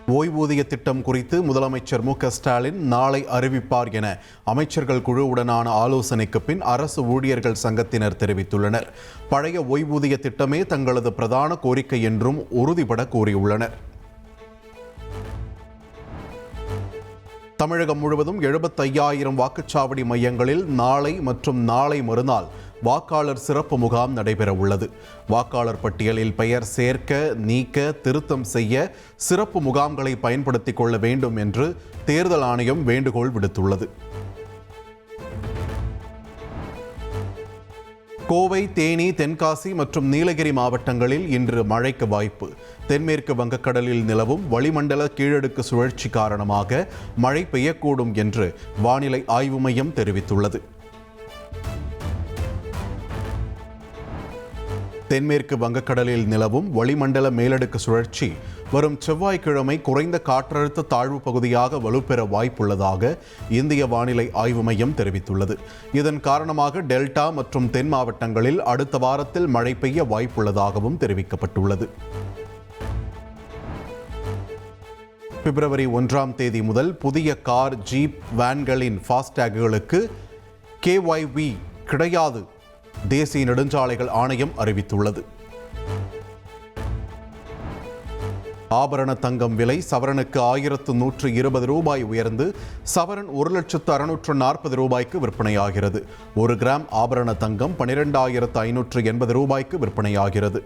ஓய்வூதிய திட்டம் குறித்து முதலமைச்சர் மு.க.ஸ்டாலின் நாளை அறிவிப்பார் என அமைச்சர்கள் குழுவுடனான ஆலோசனைக்கு பின் அரசு ஊழியர்கள் சங்கத்தினர் தெரிவித்துள்ளனர். பழைய ஓய்வூதிய திட்டமே தங்களது பிரதான கோரிக்கை என்றும் உறுதிபட கூறியுள்ளனர். தமிழகம் முழுவதும் 75,000 வாக்குச்சாவடி மையங்களில் நாளை மற்றும் நாளை மறுநாள் வாக்காளர் சிறப்பு முகாம் நடைபெற உள்ளது. வாக்காளர் பட்டியலில் பெயர் சேர்க்க, நீக்க, திருத்தம் செய்ய சிறப்பு முகாம்களை பயன்படுத்திக் கொள்ள வேண்டும் என்று தேர்தல் ஆணையம் வேண்டுகோள் விடுத்துள்ளது. கோவை, தேனி, தென்காசி மற்றும் நீலகிரி மாவட்டங்களில் இன்று மழைக்கு வாய்ப்பு. தென்மேற்கு வங்கக்கடலில் நிலவும் வளிமண்டல கீழடுக்கு சுழற்சி காரணமாக மழை பெய்யக்கூடும் என்று வானிலை ஆய்வு மையம் தெரிவித்துள்ளது. தென்மேற்கு வங்கக்கடலில் நிலவும் வளிமண்டல மேலடுக்கு சுழற்சி வரும் செவ்வாய்க்கிழமை குறைந்த காற்றழுத்த தாழ்வு பகுதியாக வலுப்பெற வாய்ப்புள்ளதாக இந்திய வானிலை ஆய்வு மையம் தெரிவித்துள்ளது. இதன் காரணமாக டெல்டா மற்றும் தென் மாவட்டங்களில் அடுத்த வாரத்தில் மழை பெய்ய வாய்ப்புள்ளதாகவும் தெரிவிக்கப்பட்டுள்ளது. பிப்ரவரி 1ஆம் தேதி முதல் புதிய கார், ஜீப், வேன்களின் ஃபாஸ்டேகுகளுக்கு KYV கிடையாது தேசிய நெடுஞ்சாலைகள் ஆணையம் அறிவித்துள்ளது. ஆபரண தங்கம் விலை சவரனுக்கு 1120 ரூபாய் உயர்ந்து சவரன் 1,640 ரூபாய்க்கு விற்பனையாகிறது. 1 கிராம் ஆபரண தங்கம் 12,580 ரூபாய்க்கு விற்பனையாகிறது.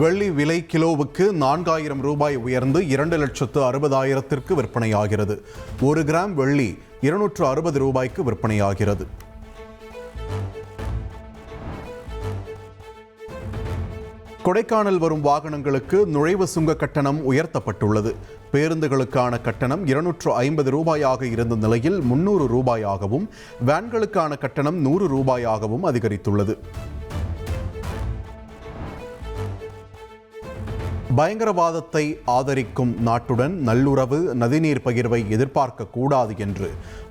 வெள்ளி விலை கிலோவுக்கு 4,000 ரூபாய் உயர்ந்து 2,60,000 விற்பனையாகிறது. 1 கிராம் வெள்ளி 260 ரூபாய்க்கு விற்பனையாகிறது. கொடைக்கானல் வரும் வாகனங்களுக்கு நுழைவு சுங்க கட்டணம் உயர்த்தப்பட்டுள்ளது. பேருந்துகளுக்கான கட்டணம் 250 ரூபாயாக இருந்த நிலையில் 300 ரூபாயாகவும், வேன்களுக்கான கட்டணம் 100 ரூபாயாகவும் அதிகரித்துள்ளது. பயங்கரவாதத்தை ஆதரிக்கும் நாட்டுடன் நல்லுறவு, நதிநீர் பகிர்வை எதிர்பார்க்க கூடாது என்று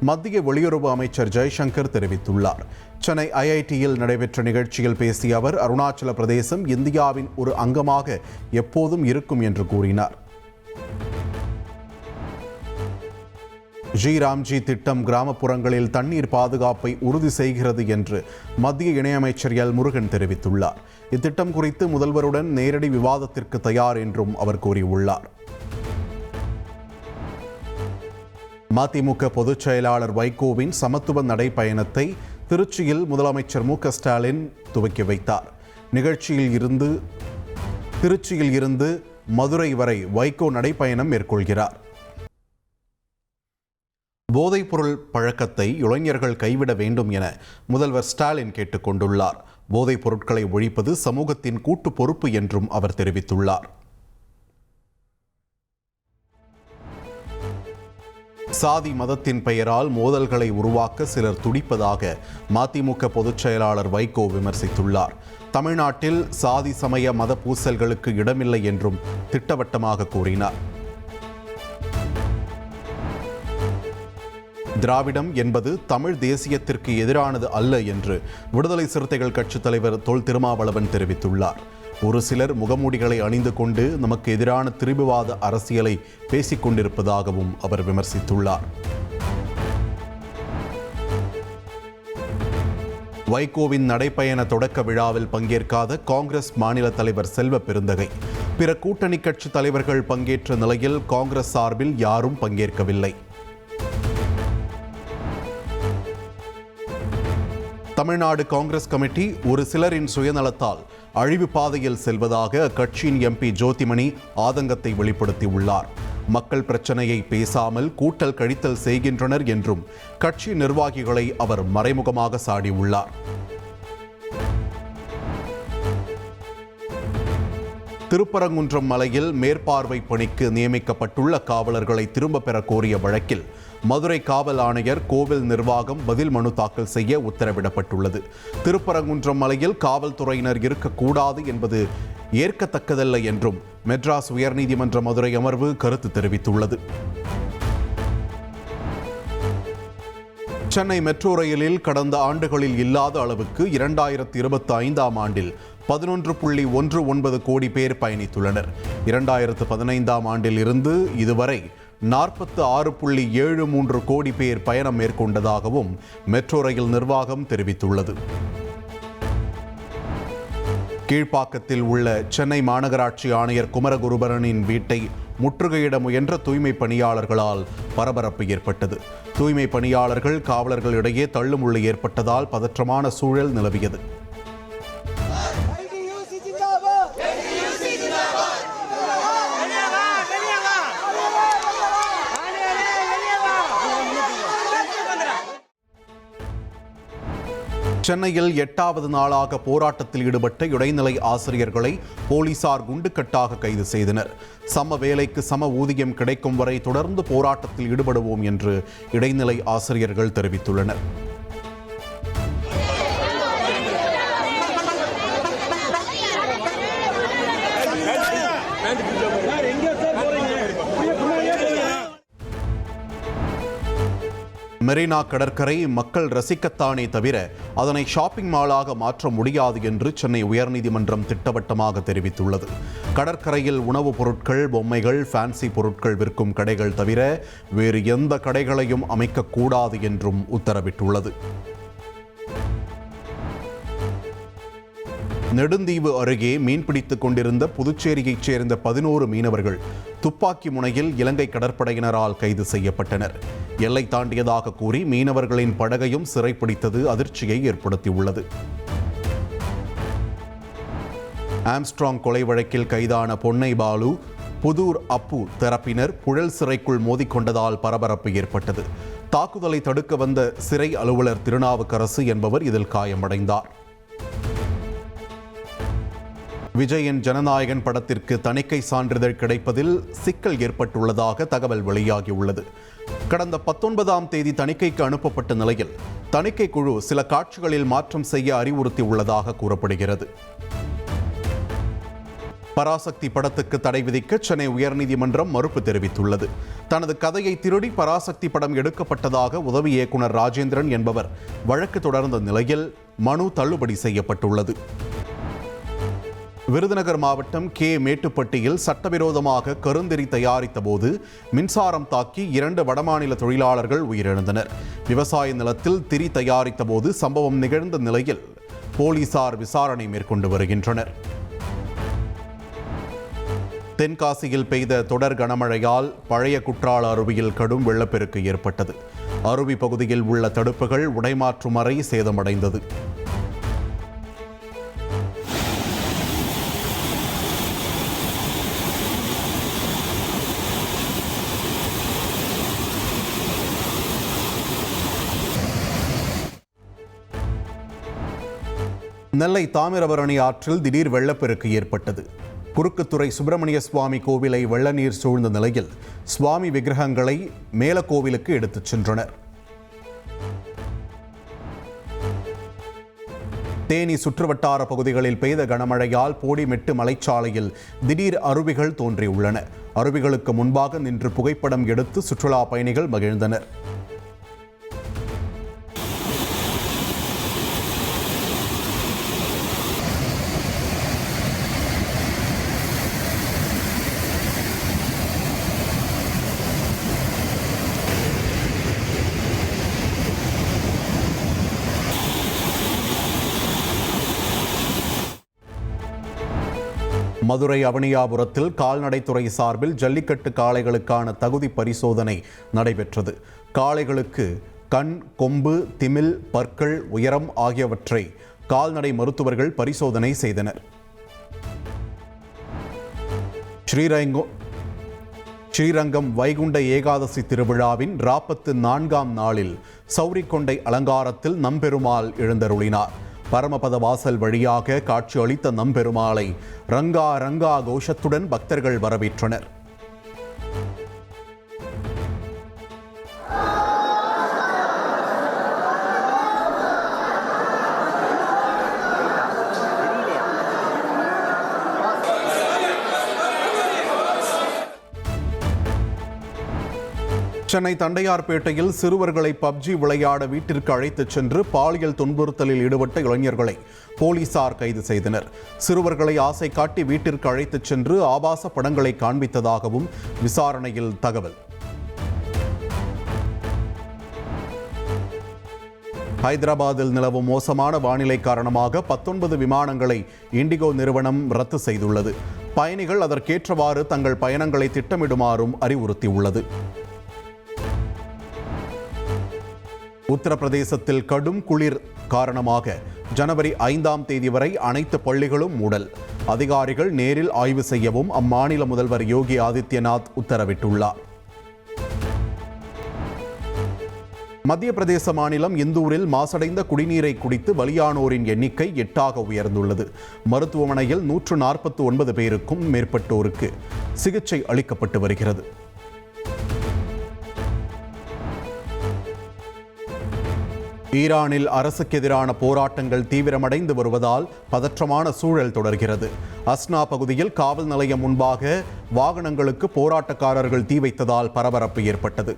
மத்திய வெளியுறவு அமைச்சர் ஜெய்சங்கர் தெரிவித்துள்ளார். சென்னை IITயில் நடைபெற்ற நிகழ்ச்சியில் பேசிய அவர், அருணாச்சல பிரதேசம் இந்தியாவின் ஒரு அங்கமாக எப்போதும் இருக்கும் என்று கூறினார். ராம்ஜி திட்டம் கிராமப்புறங்களில் தண்ணீர் பாதுகாப்பை உறுதி செய்கிறது என்று மத்திய இணையமைச்சர் எல். முருகன் தெரிவித்துள்ளார். இத்திட்டம் குறித்து முதல்வருடன் நேரடி விவாதத்திற்கு தயார் என்றும் அவர் கூறியுள்ளார். மதிமுக பொதுச் செயலாளர் வைகோவின் சமத்துவ நடைப்பயணத்தை திருச்சியில் முதலமைச்சர் மு.க.ஸ்டாலின் துவக்கி வைத்தார். திருச்சியில் இருந்து மதுரை வரை வைகோ நடைப்பயணம் மேற்கொள்கிறார். போதைப்பொருள் பழக்கத்தை இளைஞர்கள் கைவிட வேண்டும் என முதல்வர் ஸ்டாலின் கேட்டுக் கொண்டுள்ளார். போதைப் பொருட்களை ஒழிப்பது சமூகத்தின் கூட்டு பொறுப்பு என்றும் அவர் தெரிவித்துள்ளார். சாதி மதத்தின் பெயரால் மோதல்களை உருவாக்க சிலர் துடிப்பதாக மதிமுக பொதுச் செயலாளர் வைகோ விமர்சித்துள்ளார். தமிழ்நாட்டில் சாதி சமய மத பூசல்களுக்கு இடமில்லை என்றும் திட்டவட்டமாக கூறினார். திராவிடம் என்பது தமிழ் தேசியத்திற்கு எதிரானது அல்ல என்று விடுதலை சிறுத்தைகள் கட்சித் தலைவர் தொல் திருமாவளவன் தெரிவித்துள்ளார். ஒரு சிலர் முகமூடிகளை அணிந்து கொண்டு நமக்கு எதிரான திரிபுவாத அரசியலை பேசிக் கொண்டிருப்பதாகவும் அவர் விமர்சித்துள்ளார். வைகோவின் நடைப்பயண தொடக்க விழாவில் பங்கேற்காத காங்கிரஸ் மாநில தலைவர் செல்வ பெருந்தகை, பிற கூட்டணி கட்சி தலைவர்கள் பங்கேற்ற நிலையில் காங்கிரஸ் சார்பில் யாரும் பங்கேற்கவில்லை. தமிழ்நாடு காங்கிரஸ் கமிட்டி ஒரு சிலரின் சுயநலத்தால் அழிவு பாதையில் செல்வதாக அக்கட்சியின் MP ஜோதிமணி ஆதங்கத்தை வெளிப்படுத்தியுள்ளார். மக்கள் பிரச்சனையை பேசாமல் கூட்டல் கழித்தல் செய்கின்றனர் என்றும் கட்சி நிர்வாகிகளை அவர் மறைமுகமாக சாடியுள்ளார். திருப்பரங்குன்றம் மலையில் மேற்பார்வை பணிக்கு நியமிக்கப்பட்டுள்ள காவலர்களை திரும்ப பெற கோரிய வழக்கில் மதுரை காவல் ஆணையர், கோவில் நிர்வாகம் பதில் மனு தாக்கல் செய்ய உத்தரவிடப்பட்டுள்ளது. திருப்பரங்குன்றம் மலையில் காவல்துறையினர் இருக்கக்கூடாது என்பது ஏற்கத்தக்கதல்ல என்றும் மெட்ராஸ் உயர்நீதிமன்ற மதுரை அமர்வு கருத்து தெரிவித்துள்ளது. சென்னை மெட்ரோ ரயிலில் கடந்த ஆண்டுகளில் இல்லாத அளவுக்கு 2025ஆம் ஆண்டில் 11.19 கோடி பேர் பயணித்துள்ளனர். 2015ஆம் ஆண்டில் இருந்து இதுவரை 46.73 கோடி பேர் பயணம் மேற்கொண்டதாகவும் மெட்ரோ ரயில் நிர்வாகம் தெரிவித்துள்ளது. கீழ்ப்பாக்கத்தில் உள்ள சென்னை மாநகராட்சி ஆணையர் குமரகுருபரனின் வீட்டை முற்றுகையிட முயன்ற தூய்மை பணியாளர்களால் பரபரப்பு ஏற்பட்டது. தூய்மை பணியாளர்கள் காவலர்களிடையே தள்ளுமுள்ளு ஏற்பட்டதால் பதற்றமான சூழல் நிலவியது. சென்னையில் 8வது நாளாக போராட்டத்தில் ஈடுபட்ட இடைநிலை ஆசிரியர்களை போலீசார் குண்டுக்கட்டாக கைது செய்தனர். சம வேலைக்கு சம ஊதியம் கிடைக்கும் வரை தொடர்ந்து போராட்டத்தில் ஈடுபடுவோம் என்று இடைநிலை ஆசிரியர்கள் தெரிவித்துள்ளனர். மெரினா கடற்கரை மக்கள் ரசிக்கத்தானே தவிர அதனை ஷாப்பிங் மாலாக மாற்ற முடியாது என்று சென்னை உயர்நீதிமன்றம் திட்டவட்டமாக தெரிவித்துள்ளது. கடற்கரையில் உணவுப் பொருட்கள், பொம்மைகள், ஃபேன்சி பொருட்கள் விற்கும் கடைகள் தவிர வேறு எந்த கடைகளையும் அமைக்கக்கூடாது என்றும் உத்தரவிட்டுள்ளது. நெடுந்தீவு அருகே மீன்பிடித்துக் கொண்டிருந்த புதுச்சேரியைச் சேர்ந்த 11 மீனவர்கள் துப்பாக்கி முனையில் இலங்கை கடற்படையினரால் கைது செய்யப்பட்டனர். எல்லை தாண்டியதாக கூறி மீனவர்களின் படகையும் சிறைப்பிடித்தது அதிர்ச்சியை ஏற்படுத்தியுள்ளது. ஆம்ஸ்ட்ராங் கொலை வழக்கில் கைதான பொன்னை பாலு, புதூர் அப்பு தரப்பினர் புழல் சிறைக்குள் மோதிக்கொண்டதால் பரபரப்பு ஏற்பட்டது. தாக்குதலை தடுக்க வந்த சிறை அலுவலர் திருநாவுக்கரசு என்பவர் இதில் காயமடைந்தார். விஜயின் ஜனநாயகன் படத்திற்கு தணிக்கை சான்றிதழ் கிடைப்பதில் சிக்கல் ஏற்பட்டுள்ளதாக தகவல் வெளியாகியுள்ளது. கடந்த 19ஆம் தேதி தணிக்கைக்கு அனுப்பப்பட்ட நிலையில் தணிக்கை குழு சில காட்சிகளில் மாற்றம் செய்ய அறிவுறுத்தியுள்ளதாக கூறப்படுகிறது. பராசக்தி படத்துக்கு தடை விதிக்க சென்னை உயர்நீதிமன்றம் மறுப்பு தெரிவித்துள்ளது. தனது கதையை திருடி பராசக்தி படம் எடுக்கப்பட்டதாக உதவி இயக்குனர் ராஜேந்திரன் என்பவர் வழக்கு தொடர்ந்த நிலையில் மனு தள்ளுபடி செய்யப்பட்டுள்ளது. விருதுநகர் மாவட்டம் மேட்டுப்பட்டியில் சட்டவிரோதமாக கருந்தெறி தயாரித்த போது மின்சாரம் தாக்கி 2 வடமாநில தொழிலாளர்கள் உயிரிழந்தனர். விவசாய நிலத்தில் திரி தயாரித்த போது சம்பவம் நிகழ்ந்த நிலையில் போலீசார் விசாரணை மேற்கொண்டு வருகின்றனர். தென்காசியில் பெய்த தொடர் கனமழையால் பழைய குற்றால அருவியில் கடும் வெள்ளப்பெருக்கு ஏற்பட்டது. அருவி பகுதியில் உள்ள தடுப்புகள் உடைமாற்றும் அறை சேதமடைந்தது. நெல்லை தாமிரபரணி ஆற்றில் திடீர் வெள்ளப்பெருக்கு ஏற்பட்டது. குறுக்குத்துறை சுப்பிரமணிய சுவாமி கோவிலை வெள்ள நீர் சூழ்ந்த நிலையில் சுவாமி விக்கிரகங்களை மேலக்கோவிலுக்கு எடுத்துச் சென்றனர். தேனி சுற்றுவட்டார பகுதிகளில் பெய்த கனமழையால் போடிமெட்டு மலைச்சாலையில் திடீர் அருவிகள் தோன்றியுள்ளன. அருவிகளுக்கு முன்பாக நின்று புகைப்படம் எடுத்து சுற்றுலா பயணிகள் மகிழ்ந்தனர். மதுரை அவனியாபுரத்தில் கால்நடைத்துறை சார்பில் ஜல்லிக்கட்டு காளைகளுக்கான தகுதி பரிசோதனை நடைபெற்றது. காளைகளுக்கு கண், கொம்பு, திமில், பற்கள், உயரம் ஆகியவற்றை கால்நடை மருத்துவர்கள் பரிசோதனை செய்தனர். ஸ்ரீரங்கம் வைகுண்ட ஏகாதசி திருவிழாவின் 44ஆம் நாளில் சௌரிக்கொண்டை அலங்காரத்தில் நம்பெருமாள் எழுந்தருளினார். பரமபத வாசல் வழியாக காட்சி அளித்த நம்பெருமாளை ரங்கா ரங்கா கோஷத்துடன் பக்தர்கள் வரவேற்றனர். சென்னை தண்டையார்பேட்டையில் சிறுவர்களை பப்ஜி விளையாட வீட்டிற்கு அழைத்துச் சென்று பாலியல் துன்புறுத்தலில் ஈடுபட்ட இளைஞர்களை போலீசார் கைது செய்தனர். சிறுவர்களை ஆசை காட்டி வீட்டிற்கு அழைத்துச் சென்று ஆபாச படங்களை காண்பித்ததாகவும் விசாரணையில் தகவல். ஹைதராபாத்தில் நிலவும் மோசமான வானிலை காரணமாக 19 விமானங்களை இண்டிகோ நிறுவனம் ரத்து செய்துள்ளது. பயணிகள் அதற்கேற்றவாறு தங்கள் பயணங்களை திட்டமிடுமாறும் அறிவுறுத்தியுள்ளது. உத்தரப்பிரதேசத்தில் கடும் குளிர் காரணமாக ஜனவரி 5ஆம் தேதி வரை அனைத்து பள்ளிகளும் மூடல். அதிகாரிகள் நேரில் ஆய்வு செய்யவும் அம்மாநில முதல்வர் யோகி ஆதித்யநாத் உத்தரவிட்டுள்ளார். மத்திய பிரதேச மாநிலம் இந்தூரில் மாசடைந்த குடிநீரை குடித்து பலியானோரின் எண்ணிக்கை 8ஆக உயர்ந்துள்ளது. மருத்துவமனையில் 149 பேருக்கும் மேற்பட்டோருக்கு சிகிச்சை அளிக்கப்பட்டு வருகிறது. ஈரானில் அரசுக்கு எதிரான போராட்டங்கள் தீவிரமடைந்து வருவதால் பதற்றமான சூழல் தொடர்கிறது. அஸ்னா பகுதியில் காவல் நிலையம் முன்பாக வாகனங்களுக்கு போராட்டக்காரர்கள் தீ வைத்ததால் பரபரப்பு ஏற்பட்டது.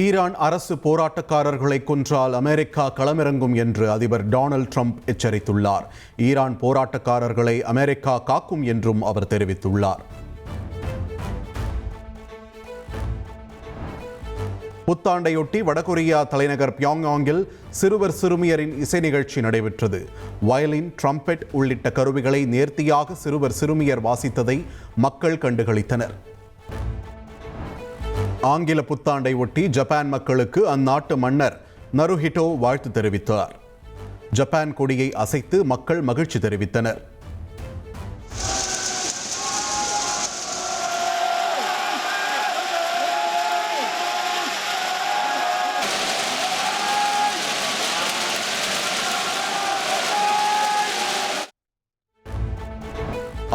ஈரான் அரசு போராட்டக்காரர்களை கொன்றால் அமெரிக்கா களமிறங்கும் என்று அதிபர் டொனால்ட் ட்ரம்ப் எச்சரித்துள்ளார். ஈரான் போராட்டக்காரர்களை அமெரிக்கா காக்கும் என்றும் அவர் தெரிவித்துள்ளார். புத்தாண்டையொட்டி வடகொரியா தலைநகர் பியாங்யாங்கில் சிறுவர் சிறுமியரின் இசை நிகழ்ச்சி நடைபெற்றது. வயலின், ட்ரம்பெட் உள்ளிட்ட கருவிகளை நேர்த்தியாக சிறுவர் சிறுமியர் வாசித்ததை மக்கள் கண்டுகளித்தனர். ஆங்கில புத்தாண்டை ஒட்டி ஜப்பான் மக்களுக்கு அந்நாட்டு மன்னர் நருஹிட்டோ வாழ்த்து தெரிவித்தார். ஜப்பான் கொடியை அசைத்து மக்கள் மகிழ்ச்சி தெரிவித்தனர்.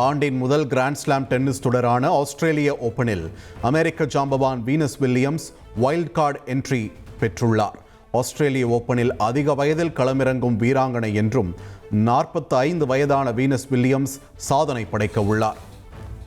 ஆண்டின் முதல் கிராண்ட்ஸ்லாம் டென்னிஸ் தொடரான ஆஸ்திரேலிய ஓபனில் அமெரிக்க ஜாம்பவான் Venus Williams wild card entry பெற்றுள்ளார். ஆஸ்திரேலிய ஓபனில் அதிக வயதில் களமிறங்கும் வீராங்கனை என்றும் 45 வயதான வீனஸ் வில்லியம்ஸ் சாதனை படைக்க உள்ளார்.